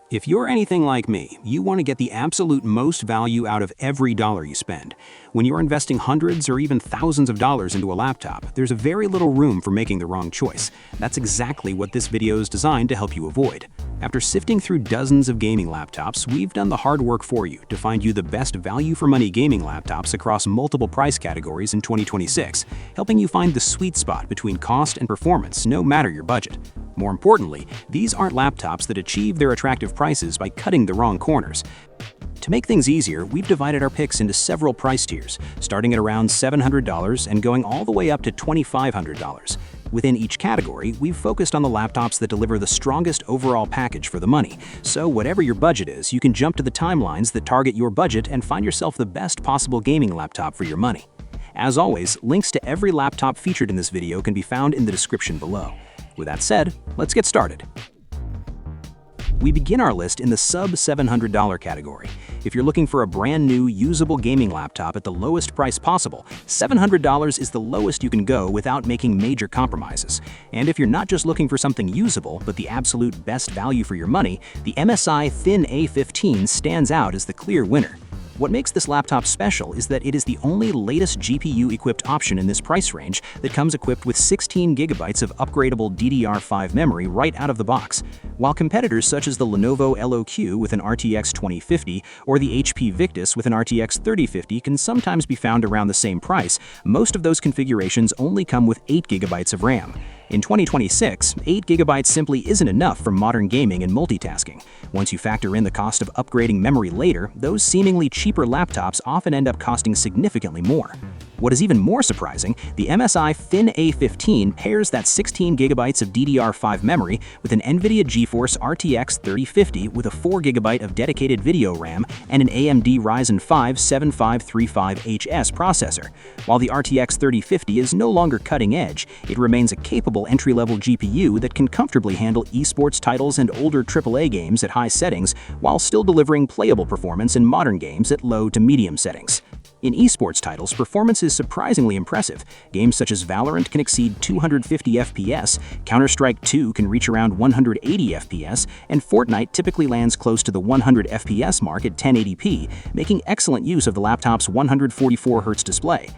If you're anything like me, you want to get the absolute most value out of every dollar you spend. When you're investing hundreds or even thousands of dollars into a laptop, there's very little room for making the wrong choice. That's exactly what this video is designed to help you avoid. After sifting through dozens of gaming laptops, we've done the hard work for you to find you the best value-for-money gaming laptops across multiple price categories in 2026, helping you find the sweet spot between cost and performance no matter your budget. More importantly, these aren't laptops that achieve their attractive prices by cutting the wrong corners. To make things easier, we've divided our picks into several price tiers, starting at around $700 and going all the way up to $2,500. Within each category, we've focused on the laptops that deliver the strongest overall package for the money. So whatever your budget is, you can jump to the timelines that target your budget and find yourself the best possible gaming laptop for your money. As always, links to every laptop featured in this video can be found in the description below. With that said, let's get started. We begin our list in the sub-$700 category. If you're looking for a brand new, usable gaming laptop at the lowest price possible, $700 is the lowest you can go without making major compromises. And if you're not just looking for something usable, but the absolute best value for your money, the MSI Thin A15 stands out as the clear winner. What makes this laptop special is that it is the only latest GPU-equipped option in this price range that comes equipped with 16 GB of upgradable DDR5 memory right out of the box. While competitors such as the Lenovo LOQ with an RTX 2050 or the HP Victus with an RTX 3050 can sometimes be found around the same price, most of those configurations only come with 8 GB of RAM. In 2026, 8 GB simply isn't enough for modern gaming and multitasking. Once you factor in the cost of upgrading memory later, those seemingly cheaper laptops often end up costing significantly more. What is even more surprising, the MSI Thin A15 pairs that 16 GB of DDR5 memory with an NVIDIA GeForce RTX 3050 with a 4 GB of dedicated video RAM and an AMD Ryzen 5 7535HS processor. While the RTX 3050 is no longer cutting edge, it remains a capable entry-level GPU that can comfortably handle esports titles and older AAA games at high settings while still delivering playable performance in modern games at low to medium settings. In esports titles, performance is surprisingly impressive. Games such as Valorant can exceed 250 FPS, Counter-Strike 2 can reach around 180 FPS, and Fortnite typically lands close to the 100 FPS mark at 1080p, making excellent use of the laptop's 144Hz display.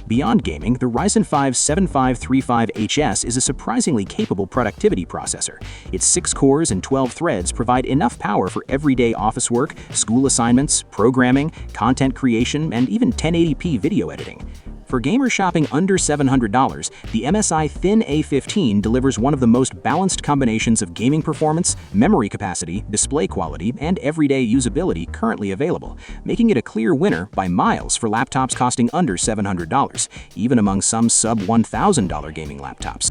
Beyond gaming, the Ryzen 5 7535HS is a surprisingly capable productivity processor. Its 6 cores and 12 threads provide enough power for everyday office work, school assignments, programming, content creation, and even 1080p video editing. For gamers shopping under $700, the MSI Thin A15 delivers one of the most balanced combinations of gaming performance, memory capacity, display quality, and everyday usability currently available, making it a clear winner by miles for laptops costing under $700, even among some sub-$1,000 gaming laptops.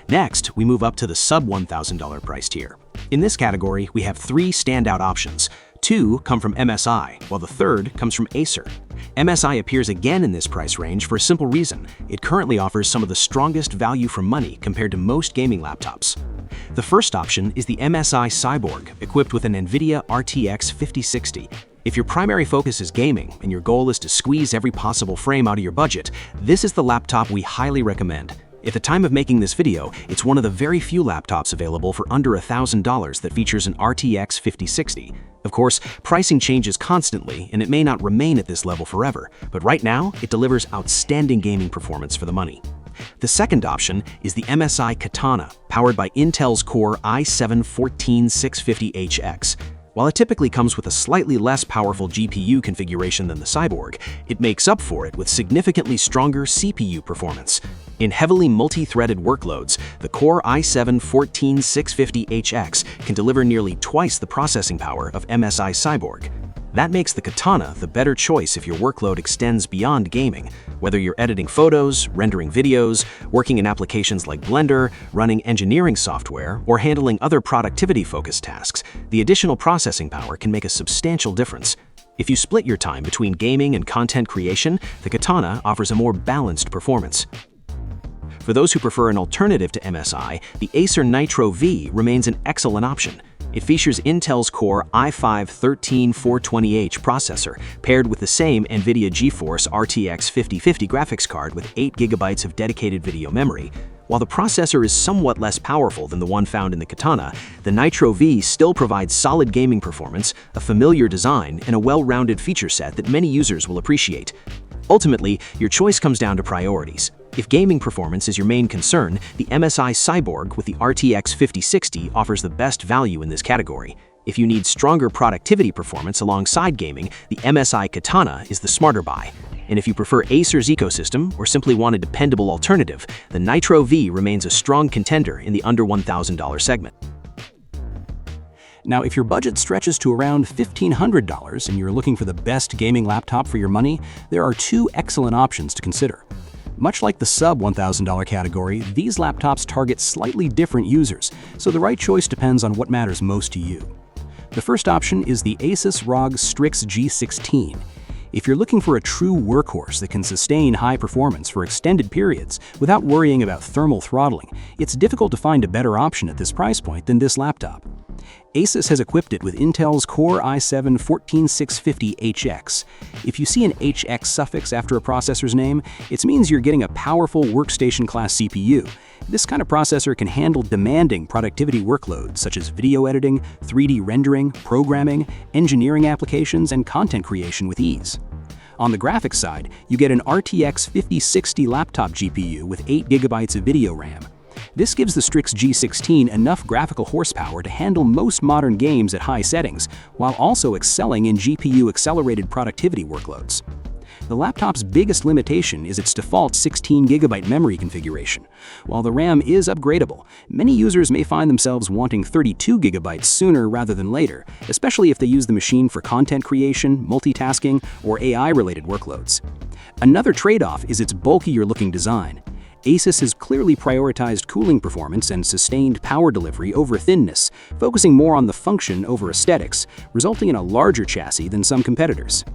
Next, we move up to the sub-$1,000 price tier. In this category, we have 3 standout options. 2 come from MSI, while the third comes from Acer. MSI appears again in this price range for a simple reason. It currently offers some of the strongest value for money compared to most gaming laptops. The first option is the MSI Cyborg, equipped with an NVIDIA RTX 5060. If your primary focus is gaming and your goal is to squeeze every possible frame out of your budget, this is the laptop we highly recommend. At the time of making this video, it's one of the very few laptops available for under $1,000 that features an RTX 5060. Of course, pricing changes constantly, and it may not remain at this level forever, but right now, it delivers outstanding gaming performance for the money. The second option is the MSI Katana, powered by Intel's Core i7-14650HX. While it typically comes with a slightly less powerful GPU configuration than the Cyborg, it makes up for it with significantly stronger CPU performance. In heavily multi-threaded workloads, the Core i7-14650HX can deliver nearly twice the processing power of MSI Cyborg. That makes the Katana the better choice if your workload extends beyond gaming. Whether you're editing photos, rendering videos, working in applications like Blender, running engineering software, or handling other productivity-focused tasks, the additional processing power can make a substantial difference. If you split your time between gaming and content creation, the Katana offers a more balanced performance. For those who prefer an alternative to MSI, the Acer Nitro V remains an excellent option. It features Intel's Core i5-13420H processor, paired with the same NVIDIA GeForce RTX 5050 graphics card with 8 GB of dedicated video memory. While the processor is somewhat less powerful than the one found in the Katana, the Nitro V still provides solid gaming performance, a familiar design, and a well-rounded feature set that many users will appreciate. Ultimately, your choice comes down to priorities. If gaming performance is your main concern, the MSI Cyborg with the RTX 5060 offers the best value in this category. If you need stronger productivity performance alongside gaming, the MSI Katana is the smarter buy. And if you prefer Acer's ecosystem or simply want a dependable alternative, the Nitro V remains a strong contender in the under $1,000 segment. Now, if your budget stretches to around $1,500 and you're looking for the best gaming laptop for your money, there are two excellent options to consider. Much like the sub-$1,000 category, these laptops target slightly different users, so the right choice depends on what matters most to you. The first option is the Asus ROG Strix G16. If you're looking for a true workhorse that can sustain high performance for extended periods without worrying about thermal throttling, it's difficult to find a better option at this price point than this laptop. Asus has equipped it with Intel's Core i7-14650HX. If you see an HX suffix after a processor's name, it means you're getting a powerful workstation-class CPU. This kind of processor can handle demanding productivity workloads such as video editing, 3D rendering, programming, engineering applications, and content creation with ease. On the graphics side, you get an RTX 5060 laptop GPU with 8 GB of video RAM. This gives the Strix G16 enough graphical horsepower to handle most modern games at high settings, while also excelling in GPU-accelerated productivity workloads. The laptop's biggest limitation is its default 16 GB memory configuration. While the RAM is upgradable, many users may find themselves wanting 32 GB sooner rather than later, especially if they use the machine for content creation, multitasking, or AI-related workloads. Another trade-off is its bulkier-looking design. Asus has clearly prioritized cooling performance and sustained power delivery over thinness, focusing more on the function over aesthetics, resulting in a larger chassis than some competitors.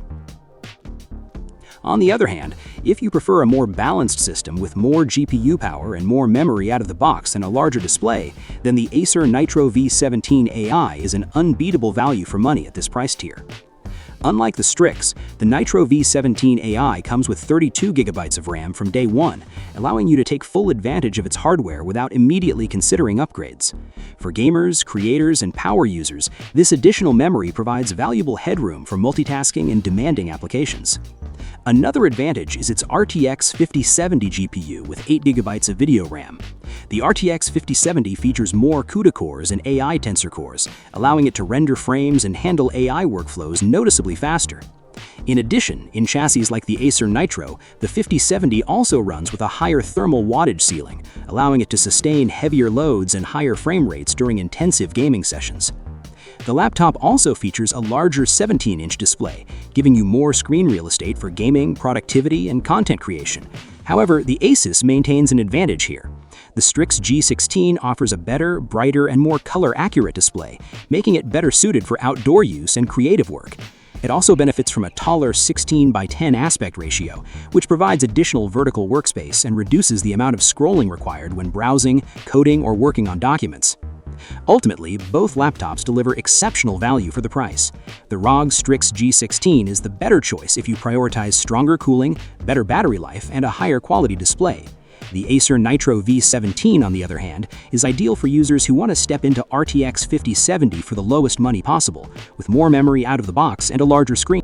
On the other hand, if you prefer a more balanced system with more GPU power and more memory out of the box and a larger display, then the Acer Nitro V17 AI is an unbeatable value for money at this price tier. Unlike the Strix, the Nitro V17 AI comes with 32 GB of RAM from day one, allowing you to take full advantage of its hardware without immediately considering upgrades. For gamers, creators, and power users, this additional memory provides valuable headroom for multitasking and demanding applications. Another advantage is its RTX 5070 GPU with 8 GB of video RAM. The RTX 5070 features more CUDA cores and AI tensor cores, allowing it to render frames and handle AI workflows noticeably faster. In addition, in chassis like the Acer Nitro, the 5070 also runs with a higher thermal wattage ceiling, allowing it to sustain heavier loads and higher frame rates during intensive gaming sessions. The laptop also features a larger 17-inch display, giving you more screen real estate for gaming, productivity, and content creation. However, the Asus maintains an advantage here. The Strix G16 offers a better, brighter, and more color-accurate display, making it better suited for outdoor use and creative work. It also benefits from a taller 16:10 aspect ratio, which provides additional vertical workspace and reduces the amount of scrolling required when browsing, coding, or working on documents. Ultimately, both laptops deliver exceptional value for the price. The ROG Strix G16 is the better choice if you prioritize stronger cooling, better battery life, and a higher quality display. The Acer Nitro V17, on the other hand, is ideal for users who want to step into RTX 5070 for the lowest money possible, with more memory out of the box and a larger screen.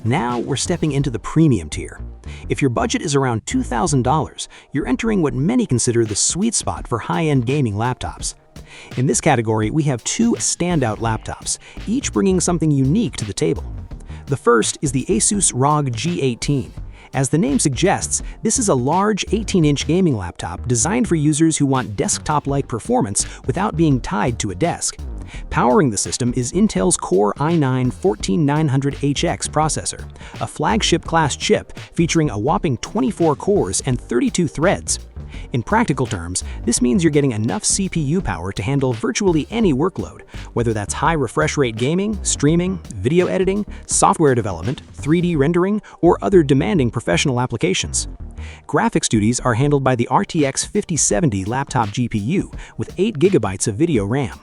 Now we're stepping into the premium tier. If your budget is around $2,000, you're entering what many consider the sweet spot for high-end gaming laptops. In this category, we have two standout laptops, each bringing something unique to the table. The first is the Asus ROG G18. As the name suggests, this is a large 18-inch gaming laptop designed for users who want desktop-like performance without being tied to a desk. Powering the system is Intel's Core i9-14900HX processor, a flagship-class chip featuring a whopping 24 cores and 32 threads. In practical terms, this means you're getting enough CPU power to handle virtually any workload, whether that's high refresh rate gaming, streaming, video editing, software development, 3D rendering, or other demanding professional applications. Graphics duties are handled by the RTX 5070 laptop GPU with 8 GB of video RAM.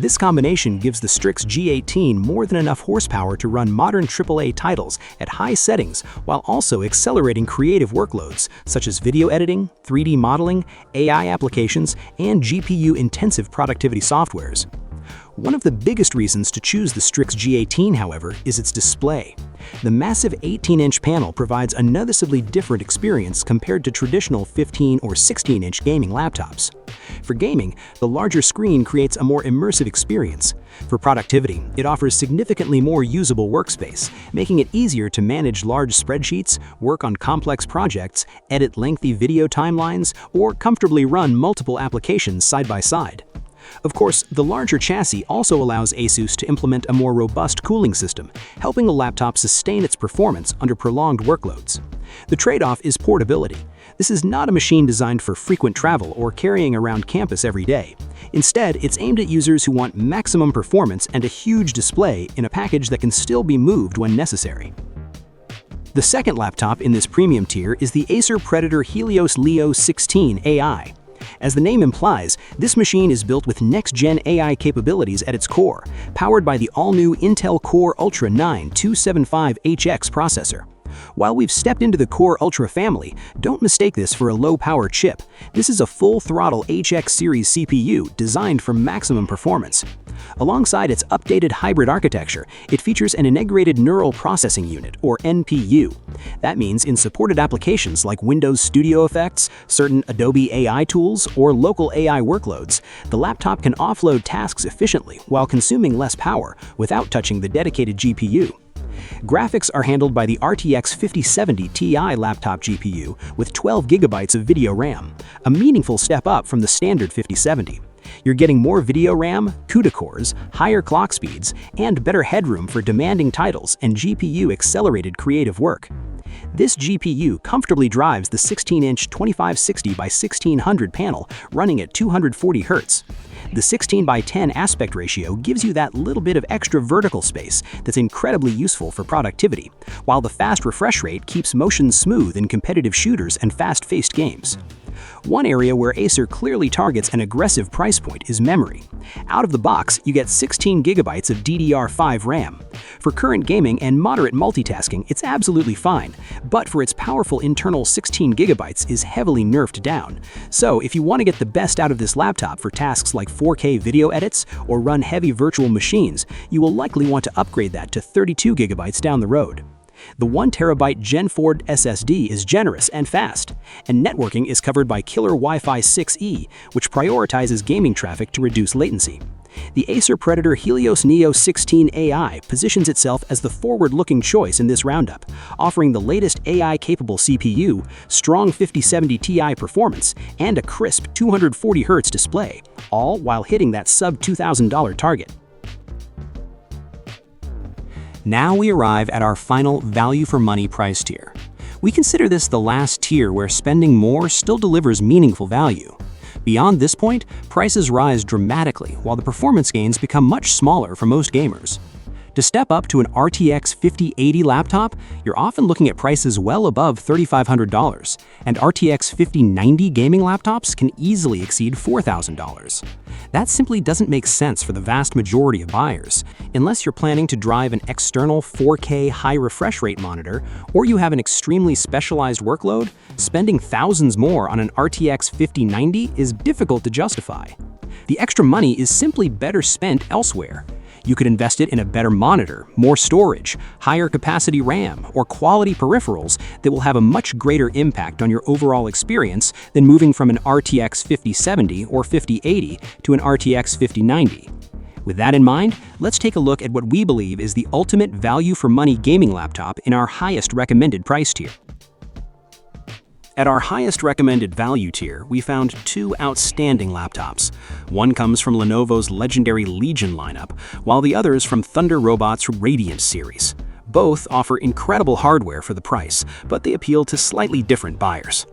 This combination gives the Strix G18 more than enough horsepower to run modern AAA titles at high settings while also accelerating creative workloads such as video editing, 3D modeling, AI applications, and GPU-intensive productivity softwares. One of the biggest reasons to choose the Strix G18, however, is its display. The massive 18-inch panel provides a noticeably different experience compared to traditional 15 or 16-inch gaming laptops. For gaming, the larger screen creates a more immersive experience. For productivity, it offers significantly more usable workspace, making it easier to manage large spreadsheets, work on complex projects, edit lengthy video timelines, or comfortably run multiple applications side by side. Of course, the larger chassis also allows Asus to implement a more robust cooling system, helping the laptop sustain its performance under prolonged workloads. The trade-off is portability. This is not a machine designed for frequent travel or carrying around campus every day. Instead, it's aimed at users who want maximum performance and a huge display in a package that can still be moved when necessary. The second laptop in this premium tier is the Acer Predator Helios Leo 16 AI. As the name implies, this machine is built with next-gen AI capabilities at its core, powered by the all-new Intel Core Ultra 9 275HX processor. While we've stepped into the Core Ultra family, don't mistake this for a low-power chip. This is a full-throttle HX series CPU designed for maximum performance. Alongside its updated hybrid architecture, it features an integrated neural processing unit, or NPU. That means in supported applications like Windows Studio Effects, certain Adobe AI tools, or local AI workloads, the laptop can offload tasks efficiently while consuming less power without touching the dedicated GPU. Graphics are handled by the RTX 5070 Ti laptop GPU with 12 GB of video RAM, a meaningful step up from the standard 5070. You're getting more video RAM, CUDA cores, higher clock speeds, and better headroom for demanding titles and GPU-accelerated creative work. This GPU comfortably drives the 16-inch 2560 by 1600 panel running at 240 Hz. The 16 by 10 aspect ratio gives you that little bit of extra vertical space that's incredibly useful for productivity, while the fast refresh rate keeps motion smooth in competitive shooters and fast-paced games. One area where Acer clearly targets an aggressive price point is memory. Out of the box, you get 16 GB of DDR5 RAM. For current gaming and moderate multitasking, it's absolutely fine, but for its powerful internal 16 GB is heavily nerfed down. So if you want to get the best out of this laptop for tasks like 4K video edits or run heavy virtual machines, you will likely want to upgrade that to 32 GB down the road. The 1TB Gen 4 SSD is generous and fast, and networking is covered by killer Wi-Fi 6E, which prioritizes gaming traffic to reduce latency. The Acer Predator Helios Neo 16 AI positions itself as the forward-looking choice in this roundup, offering the latest AI-capable CPU, strong 5070 Ti performance, and a crisp 240 Hz display, all while hitting that sub-$2,000 target. Now we arrive at our final value-for-money price tier. We consider this the last tier where spending more still delivers meaningful value. Beyond this point, prices rise dramatically while the performance gains become much smaller for most gamers. To step up to an RTX 5080 laptop, you're often looking at prices well above $3,500, and RTX 5090 gaming laptops can easily exceed $4,000. That simply doesn't make sense for the vast majority of buyers, unless you're planning to drive an external 4K high refresh rate monitor, or you have an extremely specialized workload. Spending thousands more on an RTX 5090 is difficult to justify. The extra money is simply better spent elsewhere. You could invest it in a better monitor, more storage, higher capacity RAM, or quality peripherals that will have a much greater impact on your overall experience than moving from an RTX 5070 or 5080 to an RTX 5090. With that in mind, let's take a look at what we believe is the ultimate value-for-money gaming laptop in our highest recommended price tier. At our highest recommended value tier, we found two outstanding laptops. One comes from Lenovo's legendary Legion lineup, while the other is from Thunder Robot's Radiant series. Both offer incredible hardware for the price, but they appeal to slightly different buyers.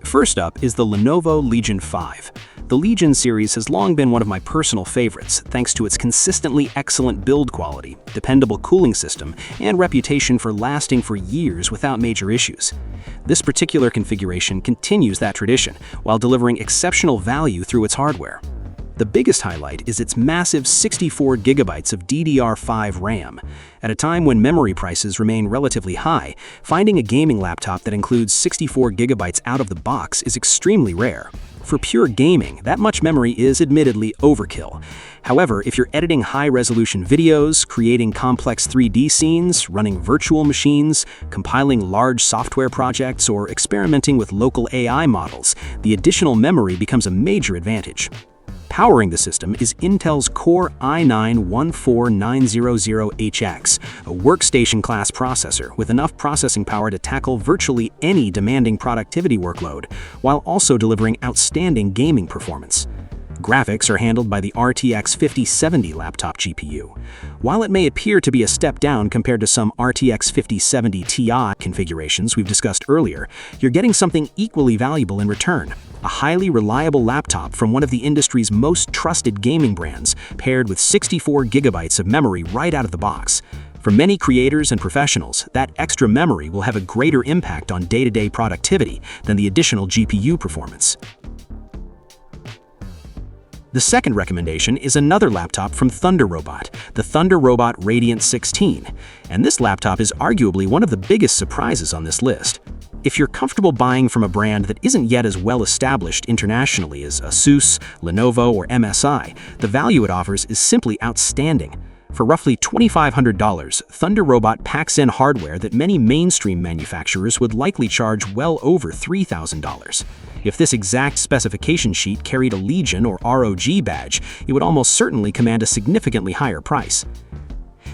First up is the Lenovo Legion V. The Legion series has long been one of my personal favorites, thanks to its consistently excellent build quality, dependable cooling system, and reputation for lasting for years without major issues. This particular configuration continues that tradition, while delivering exceptional value through its hardware. The biggest highlight is its massive 64 gigabytes of DDR5 RAM. At a time when memory prices remain relatively high, finding a gaming laptop that includes 64 gigabytes out of the box is extremely rare. For pure gaming, that much memory is admittedly overkill. However, if you're editing high-resolution videos, creating complex 3D scenes, running virtual machines, compiling large software projects, or experimenting with local AI models, the additional memory becomes a major advantage. Powering the system is Intel's Core i9-14900HX, a workstation-class processor with enough processing power to tackle virtually any demanding productivity workload, while also delivering outstanding gaming performance. Graphics are handled by the RTX 5070 laptop GPU. While it may appear to be a step down compared to some RTX 5070 Ti configurations we've discussed earlier, you're getting something equally valuable in return. A highly reliable laptop from one of the industry's most trusted gaming brands, paired with 64 gigabytes of memory right out of the box. For many creators and professionals, that extra memory will have a greater impact on day-to-day productivity than the additional GPU performance. The second recommendation is another laptop from ThunderRobot, the ThunderRobot Radiant 16, and this laptop is arguably one of the biggest surprises on this list. If you're comfortable buying from a brand that isn't yet as well established internationally as Asus, Lenovo, or MSI, the value it offers is simply outstanding. For roughly $2,500, ThunderRobot packs in hardware that many mainstream manufacturers would likely charge well over $3,000. If this exact specification sheet carried a Legion or ROG badge, it would almost certainly command a significantly higher price.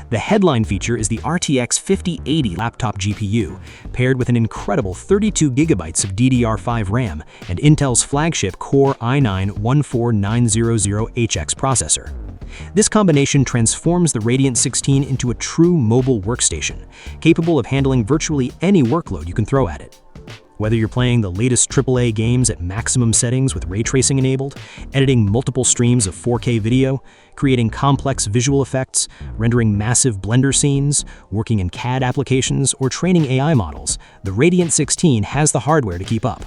The headline feature is the RTX 5080 laptop GPU, paired with an incredible 32 gigabytes of DDR5 RAM and Intel's flagship Core i9-14900HX processor. This combination transforms the Radiant 16 into a true mobile workstation, capable of handling virtually any workload you can throw at it. Whether you're playing the latest AAA games at maximum settings with ray tracing enabled, editing multiple streams of 4K video, creating complex visual effects, rendering massive Blender scenes, working in CAD applications, or training AI models, the Radiant 16 has the hardware to keep up.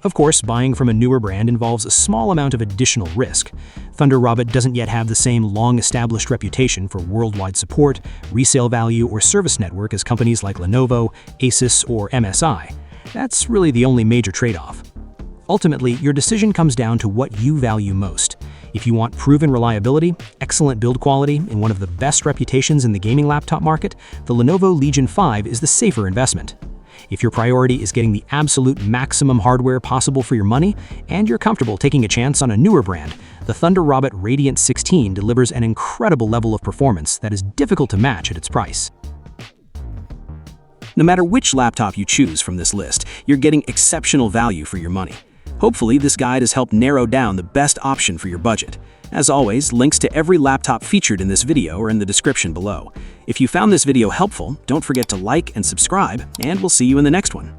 Of course, buying from a newer brand involves a small amount of additional risk. ThunderRobot doesn't yet have the same long-established reputation for worldwide support, resale value, or service network as companies like Lenovo, Asus, or MSI. That's really the only major trade-off. Ultimately, your decision comes down to what you value most. If you want proven reliability, excellent build quality, and one of the best reputations in the gaming laptop market, the Lenovo Legion 5 is the safer investment. If your priority is getting the absolute maximum hardware possible for your money, and you're comfortable taking a chance on a newer brand, the ThunderRobot Radiant 16 delivers an incredible level of performance that is difficult to match at its price. No matter which laptop you choose from this list, you're getting exceptional value for your money. Hopefully, this guide has helped narrow down the best option for your budget. As always, links to every laptop featured in this video are in the description below. If you found this video helpful, don't forget to like and subscribe, and we'll see you in the next one.